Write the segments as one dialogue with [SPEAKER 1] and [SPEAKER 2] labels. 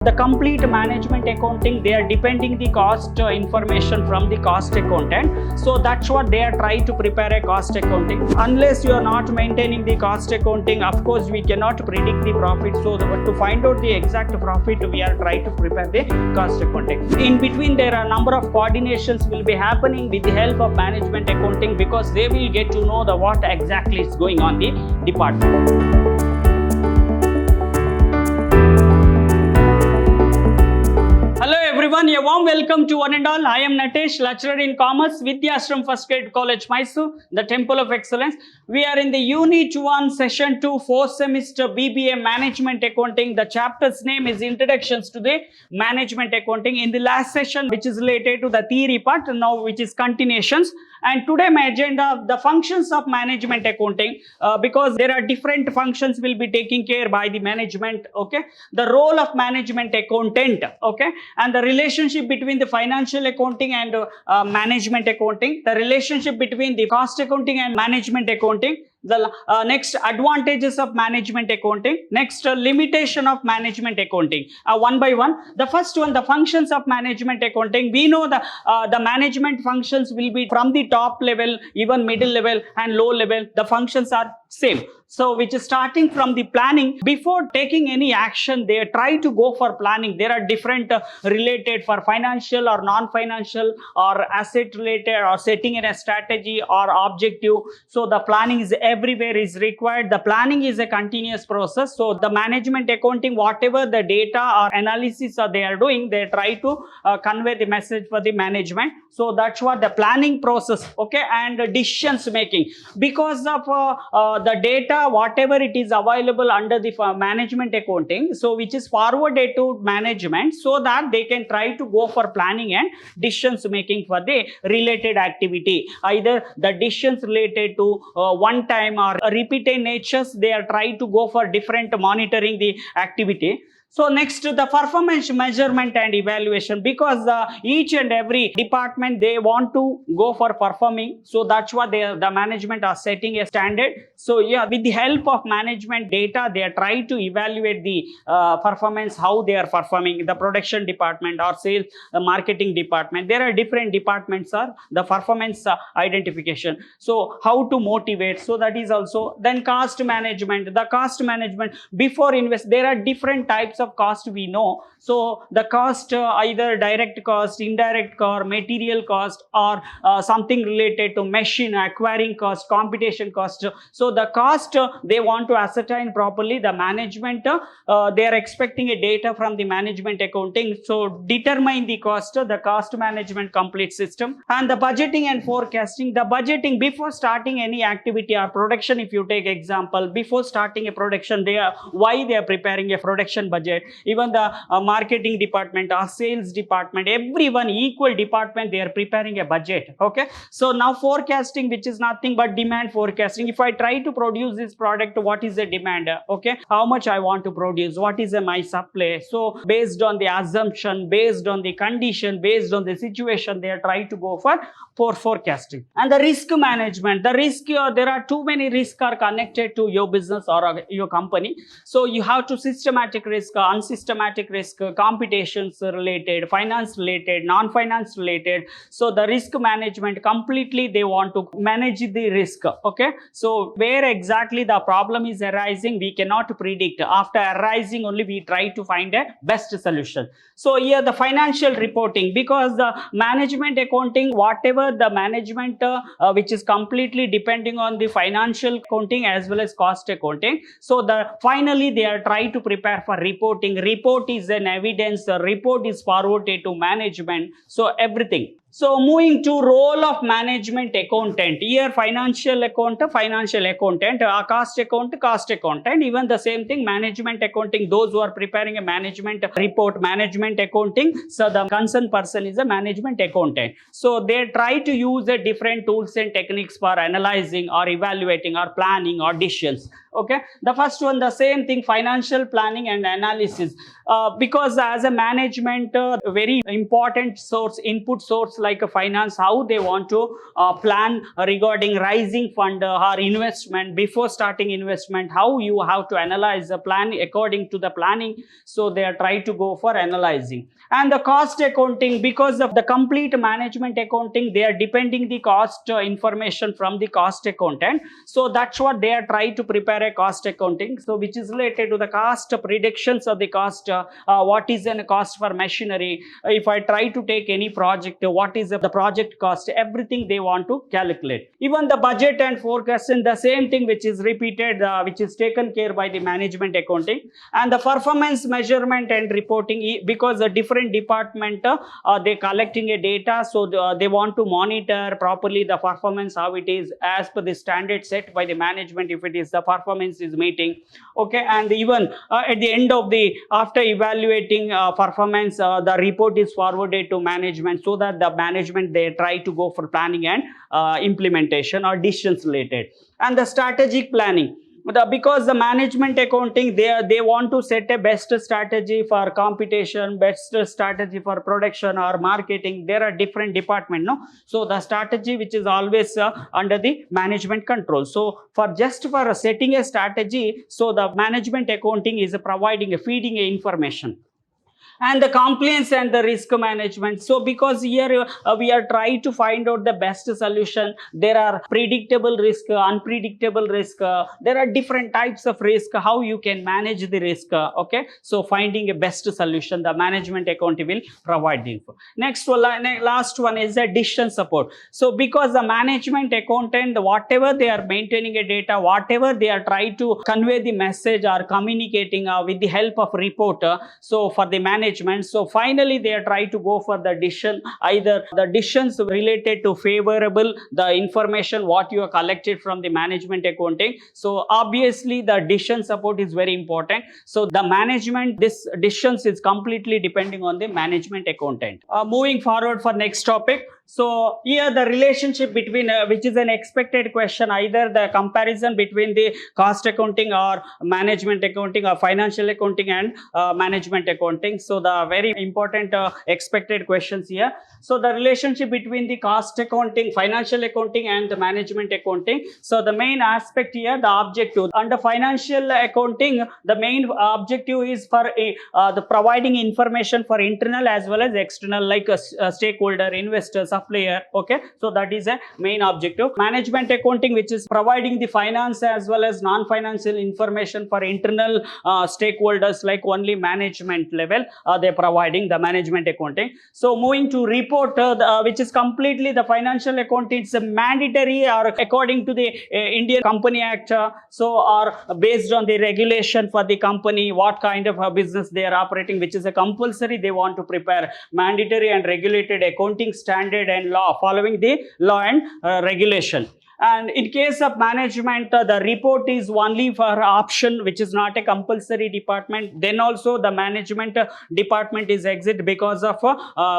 [SPEAKER 1] The complete management accounting, they are depending the cost information from the cost accountant. So that's what they are trying to prepare a cost accounting. Unless you are not maintaining the cost accounting, of course we cannot predict the profit. So to find out the exact profit, we are trying to prepare the cost accounting. In between, there are a number of coordinations will be happening with the help of management accounting, because they will get to know the what exactly is going on the department. Hello everyone, a warm welcome to one and all. I am Natesh, lecturer in commerce, Vidhyaashram First Grade College, MYSURU, the Temple of Excellence. We are in the Unit 1, Session 2, 4th semester B.Ba Management Accounting. The chapter's name is Introductions to the Management Accounting. In the last session, which is related to the theory part, now which is continuations. And today my agenda, the functions of management accounting, because there are different functions will be taken care by the management, okay? The role of management accountant, okay? And the relationship between the financial accounting and management accounting, the relationship between the cost accounting and management accounting, the next advantages of management accounting, next limitation of management accounting, one by one. The first one, the functions of management accounting. We know the management functions will be from the top level, even middle level and low level. The functions are same. So which is starting from the planning. Before taking any action, they try to go for planning. There are different related for financial or non-financial or asset related or setting in a strategy or objective. So the planning is everywhere is required. The planning is a continuous process. So the management accounting, whatever the data or analysis they are doing, they try to convey the message for the management. So that's what the planning process, okay? And decisions making, because of the data, whatever it is available under the management accounting, so which is forwarded to management, so that they can try to go for planning and decisions making for the related activity. Either the decisions related to one time or repeated natures, they are trying to go for different monitoring the activity. So next, the performance measurement and evaluation, because each and every department, they want to go for performing. So that's what the management are setting a standard. So yeah, with the help of management data, they are trying to evaluate the performance, how they are performing. The production department or sales, the marketing department, there are different departments are the performance identification. So how to motivate, so that is also. Then cost management, the cost management before invest, there are different types of cost we know. So the cost, either direct cost, indirect cost, material cost, or something related to machine, acquiring cost, computation cost. So the cost they want to ascertain properly. The management, they are expecting a data from the management accounting. So determine the cost management complete system. And the budgeting and forecasting, the budgeting before starting any activity or production. If you take example, before starting a production, why they are preparing a production budget. Even the marketing department or sales department, everyone equal department, they are preparing a budget, okay? So now forecasting, which is nothing but demand forecasting. If I try to produce this product, what is the demand, okay? How much I want to produce, what is my supply? So based on the assumption, based on the condition, based on the situation, they are trying to go for forecasting. And the risk management, the risk, there are too many risks are connected to your business or your company. So you have to systematic risk, unsystematic risk, computations related, finance related, non-finance related. So the risk management, completely they want to manage the risk, okay? So where exactly the problem is arising, we cannot predict. After arising only, we try to find a best solution. So here the financial reporting, because the management accounting, whatever the management which is completely depending on the financial accounting as well as cost accounting. So finally they are trying to prepare for reporting. Report is an evidence, the report is forwarded to management. So everything. So moving to role of management accountant. Here financial accountant, cost accountant, even the same thing, management accounting, those who are preparing a management report, management accounting. So the concerned person is a management accountant. So they try to use the different tools and techniques for analyzing or evaluating or planning or decisions. Okay, the first one, the same thing, financial planning and analysis, because as a management, very important source, input source like finance, how they want to plan regarding rising fund or investment. Before starting investment, how you have to analyze the plan according to the planning. So they are trying to go for analyzing. And the cost accounting, because of the complete management accounting, they are depending the cost information from the cost accountant. So that's what they are trying to prepare a cost accounting. So which is related to the cost predictions of the cost. What is the cost for machinery? If I try to take any project, what is the project cost? Everything they want to calculate. Even the budget and forecasting, the same thing which is repeated, which is taken care by the management accounting. And the performance measurement and reporting, because the different department they collecting a data, so they want to monitor properly the performance, how it is as per the standard set by the management, if it is the performance is meeting. Okay, and even at the end of the after evaluating performance, the report is forwarded to management, so that the management they try to go for planning and implementation or decisions related. And the strategic planning, because the management accounting, they want to set a best strategy for competition, best strategy for production or marketing. There are different departments, no? So the strategy which is always under the management control. So for setting a strategy, so the management accounting is providing feeding information. And the compliance and the risk management. So because here we are trying to find out the best solution. There are predictable risk, unpredictable risk. There are different types of risk, how you can manage the risk. Okay, so finding a best solution, the management accounting will provide the info. Next one, last one is the decision support. So because the management accountant, whatever they are maintaining a data, whatever they are trying to convey the message or communicating with the help of report, so for the management. So finally they are trying to go for the decision, either the decisions related to favorable the information what you have collected from the management accounting. So obviously the decision support is very important. So the management, this decisions is completely depending on the management accountant. Moving forward for next topic. So here the relationship between, which is an expected question, either the comparison between the cost accounting or management accounting or financial accounting and management accounting. So the very important expected questions here. So the relationship between the cost accounting, financial accounting and the management accounting. So the main aspect here, the objective. Under financial accounting, the main objective is for the providing information for internal as well as external, like a stakeholder, investors, supplier. Okay, so that is a main objective. Management accounting, which is providing the finance as well as non-financial information for internal stakeholders, like only management level, they're providing the management accounting. So moving to report, which is completely the financial accounting. It's a mandatory or according to the Indian Company Act, so or based on the regulation for the company, what kind of a business they are operating, which is a compulsory. They want to prepare mandatory and regulated accounting standard and law, following the law and regulation. And in case of management, the report is only for option, which is not a compulsory department. Then also the management department is exit because of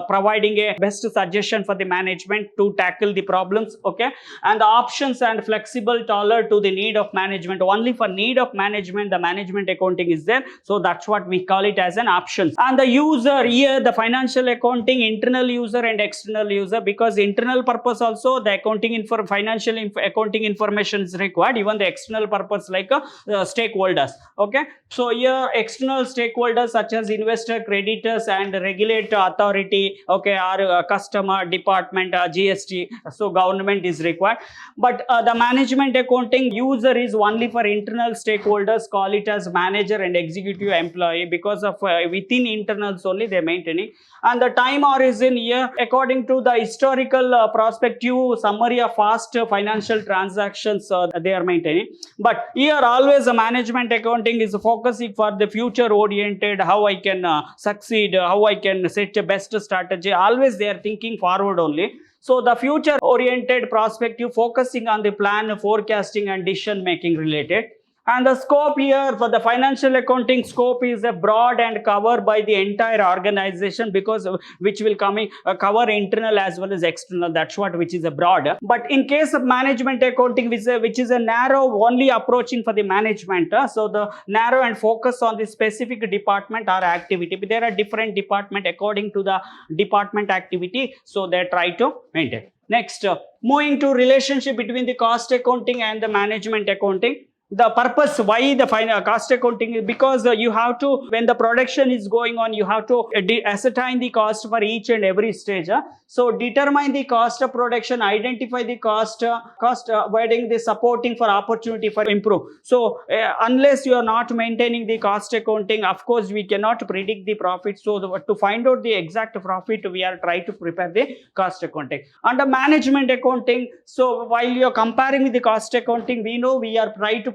[SPEAKER 1] providing a best suggestion for the management to tackle the problems. Okay, and the options and flexible tailor to the need of management. Only for need of management, the management accounting is there. So that's what we call it as an option. And the user here, the financial accounting, internal user and external user, because internal purpose also the accounting for financial accounting information is required, even the external purpose like stakeholders. Okay, so here external stakeholders such as investor, creditors and regulatory authority, okay, or customer department, GST, so government is required. But the management accounting user is only for internal stakeholders, call it as manager and executive employee, because of within internals only they are maintaining. And the time horizon here, according to the historical prospective summary of past financial transactions, they are maintaining. But here always the management accounting is focusing for the future oriented, how I can succeed, how I can set a best strategy. Always they are thinking forward only. So the future oriented prospective, focusing on the plan, forecasting and decision making related. And the scope here for the financial accounting scope is a broad and covered by the entire organization, because which will cover internal as well as external. That's what which is a broad. But in case of management accounting, which is a narrow only approaching for the management, so the narrow and focus on the specific department or activity. But there are different department according to the department activity, so they try to maintain. Next, moving to relationship between the cost accounting and the management accounting. The purpose why the final cost accounting is because you have to, when the production is going on, you have to ascertain the cost for each and every stage. So determine the cost of production, identify the cost avoiding the supporting for opportunity for improve. So unless you are not maintaining the cost accounting, of course we cannot predict the profit. So to find out the exact profit, we are trying to prepare the cost accounting. Under management accounting, so while you are comparing with the cost accounting, we know we are trying to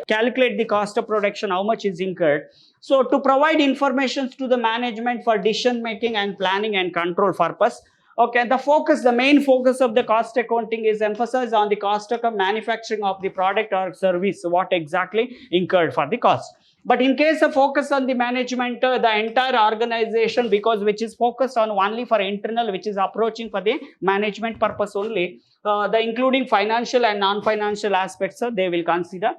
[SPEAKER 1] calculate the cost of production, how much is incurred. So to provide information to the management for decision making and planning and control purpose. Okay, the main focus of the cost accounting is emphasized on the cost of manufacturing of the product or service, what exactly incurred for the cost. But in case of focus on the management, the entire organization, because which is focused on only for internal, which is approaching for the management purpose only, the including financial and non-financial aspects, they will consider.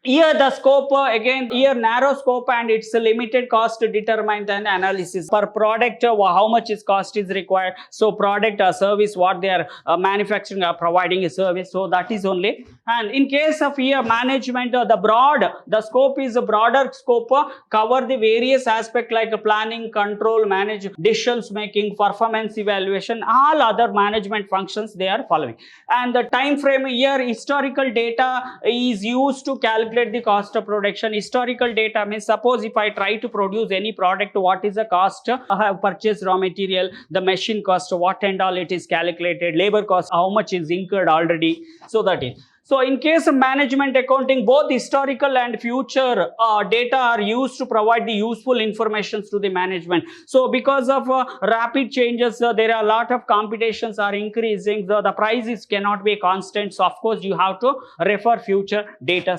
[SPEAKER 1] Here the scope, again here narrow scope and it's a limited cost to determine the analysis per product, how much is cost is required. So product or service, what they are manufacturing or providing a service, so that is only. And in case of here management, the scope is a broader scope, cover the various aspects like planning, control, manage, decisions making, performance evaluation, all other management functions they are following. And the time frame here, historical data is used to calculate the cost of production. Historical data means, suppose if I try to produce any product, what is the cost? I have purchased raw material, the machine cost, what and all it is calculated, labor cost, how much is incurred already. So that is. So in case of management accounting, both historical and future data are used to provide the useful information to the management. So because of rapid changes, there are a lot of competitions are increasing. The prices cannot be constant. So of course you have to refer future data.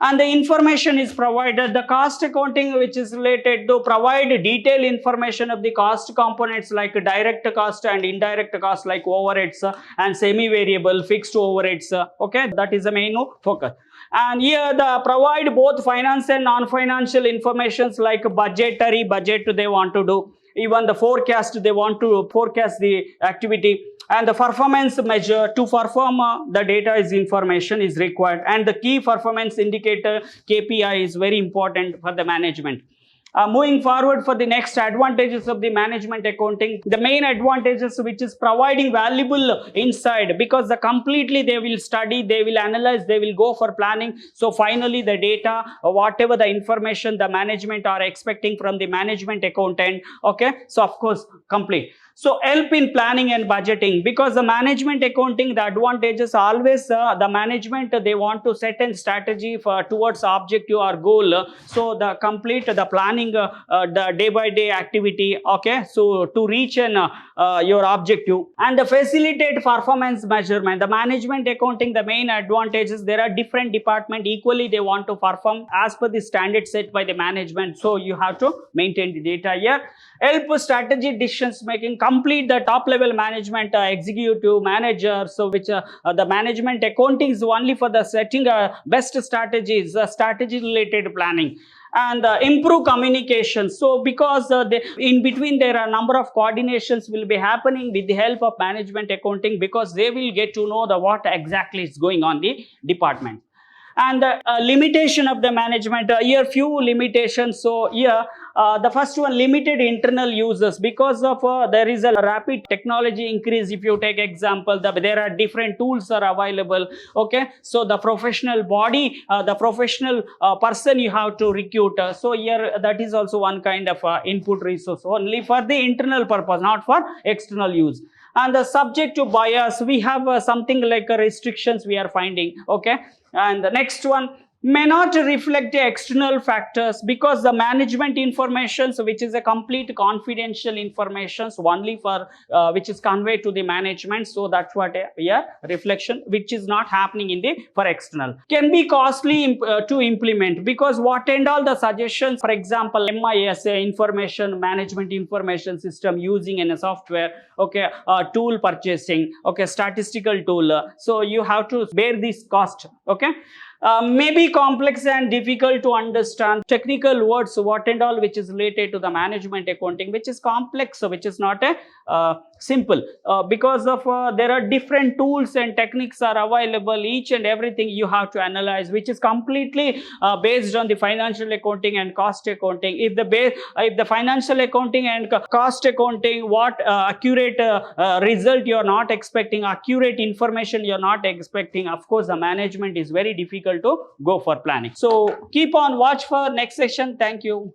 [SPEAKER 1] And the information is provided. The cost accounting, which is related to provide detailed information of the cost components like direct cost and indirect cost like overheads and semi-variable fixed overheads. Okay, that is the main focus. And here the provide both finance and non-financial informations like budget they want to do. Even the forecast, they want to forecast the activity, and the performance measure to perform the data is information is required, and the key performance indicator KPI is very important for the management. Moving forward for the next advantages of the management accounting, the main advantages which is providing valuable insight, because the completely they will study, they will analyze, they will go for planning. So finally the data, whatever the information the management are expecting from the management accountant, okay, so of course complete. So help in planning and budgeting, because the management accounting, the advantages always the management they want to set a strategy for towards objective or goal. So the complete the planning the day by day activity, okay, so to reach your objective, and the facilitate performance measurement. The management accounting, the main advantages, there are different department equally they want to perform as per the standard set by the management. So you have to maintain the data here. Help strategy decisions making, complete the top level management, executive manager. So which the management accounting is only for the setting best strategies, strategy related planning. And improve communication. So because in between there are number of coordinations will be happening with the help of management accounting, because they will get to know the what exactly is going on the department. And the limitation of the management, here few limitations. So here the first one, limited internal users, because of there is a rapid technology increase. If you take example, there are different tools are available, okay, so the professional body, the professional person you have to recruit, so here that is also one kind of input resource only for the internal purpose, not for external use. And the subject to bias, we have something like restrictions we are finding, okay. And the next one, may not reflect the external factors, because the management information, which is a complete confidential information only for which is conveyed to the management, so that's what a reflection which is not happening in the for external, can be costly to implement, because what and all the suggestions, for example MISA, information management information system, using in a software, okay, tool purchasing, okay, statistical tool, so you have to bear this cost, okay. May be complex and difficult to understand technical words, what and all which is related to the management accounting, which is complex, so which is not a simple, because of there are different tools and techniques are available, each and everything you have to analyze, which is completely based on the financial accounting and cost accounting. If the financial accounting and cost accounting, what accurate result you are not expecting, accurate information you are not expecting, of course the management is very difficult to go for planning. So keep on watch for next session. Thank you.